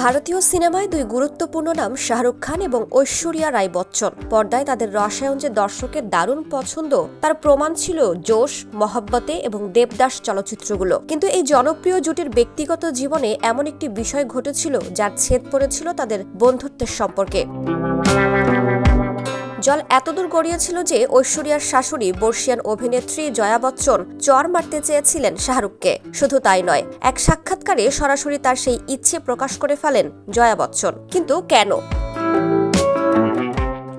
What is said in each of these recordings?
ভারতীয় সিনেমায় দুই গুরুত্বপূর্ণ নাম শাহরুখ খান এবং ঐশ্বরিয়া রায় বচ্চন। পর্দায় তাদের রসায়ন যে দর্শকের দারুণ পছন্দ তার প্রমাণ ছিল জোশ, মহব্বতে এবং দেবদাস চলচ্চিত্রগুলো। কিন্তু এই জনপ্রিয় জুটির ব্যক্তিগত জীবনে এমন একটি বিষয় ঘটেছিল যার ছেদ পড়েছিল তাদের বন্ধুত্বের সম্পর্কে। জল এতদূর গড়িয়েছিল যে ঐশ্বরিয়ার শাশুড়ি বর্ষিয়ান অভিনেত্রী জয়া বচ্চন চর মারতে চেয়েছিলেন শাহরুখকে। শুধু তাই নয়, এক সাক্ষাৎকারে সরাসরি তার সেই ইচ্ছে প্রকাশ করে ফেলেন জয়া বচ্চন। কিন্তু কেন?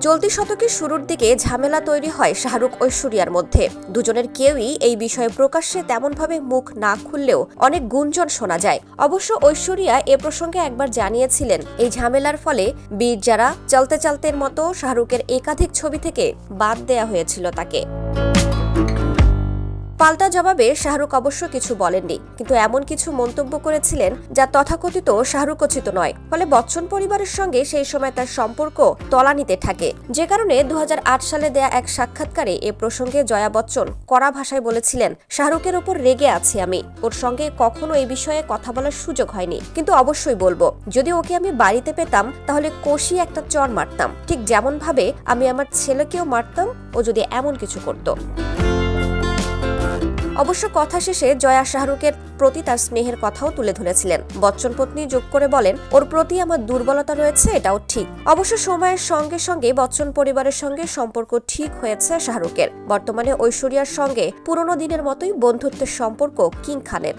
চলতি শতকের শুরুর দিকে ঝামেলা তৈরি হয় শাহরুখ ঐশ্বরিয়ার মধ্যে। দুজনের কেউই এই বিষয়ে প্রকাশ্যে তেমনভাবে মুখ না খুললেও অনেক গুঞ্জন শোনা যায়। অবশ্য ঐশ্বরিয়া এ প্রসঙ্গে একবার জানিয়েছিলেন, এই ঝামেলার ফলে বীর যারা চলতে চলতের মতো শাহরুখের একাধিক ছবি থেকে বাদ দেয়া হয়েছিল তাকে। পাল্টা জবাবে শাহরুখ অবশ্য কিছু বলেননি, কিন্তু এমন কিছু মন্তব্য করেছিলেন যা তথাকথিত শাহরুখোচিত নয়। ফলে বচ্চন পরিবারের সঙ্গে সেই সময় তার সম্পর্ক তলানিতে থাকে। যে কারণে 2008 সালে দেয়া এক সাক্ষাৎকারে এ প্রসঙ্গে জয়া বচ্চন কড়া ভাষায় বলেছিলেন, শাহরুখের ওপর রেগে আছি আমি, ওর সঙ্গে কখনো এই বিষয়ে কথা বলার সুযোগ হয়নি, কিন্তু অবশ্যই বলবো, যদি ওকে আমি বাড়িতে পেতাম তাহলে কষিয়ে একটা চর মারতাম, ঠিক যেমন ভাবে আমি আমার ছেলেকেও মারতাম ও যদি এমন কিছু করত। অবশ্য কথা শেষে জয়া শাহরুখের প্রতি তার স্নেহের কথাও তুলে ধরেছিলেন। বচ্চন পত্নী যোগ করে বলেন, ওর প্রতি আমার দুর্বলতা রয়েছে, এটাও ঠিক। অবশ্য সময়ের সঙ্গে সঙ্গে বচ্চন পরিবারের সঙ্গে সম্পর্ক ঠিক হয়েছে শাহরুখের। বর্তমানে ঐশ্বরিয়ার সঙ্গে পুরনো দিনের মতোই বন্ধুত্বের সম্পর্ক কিং খানের।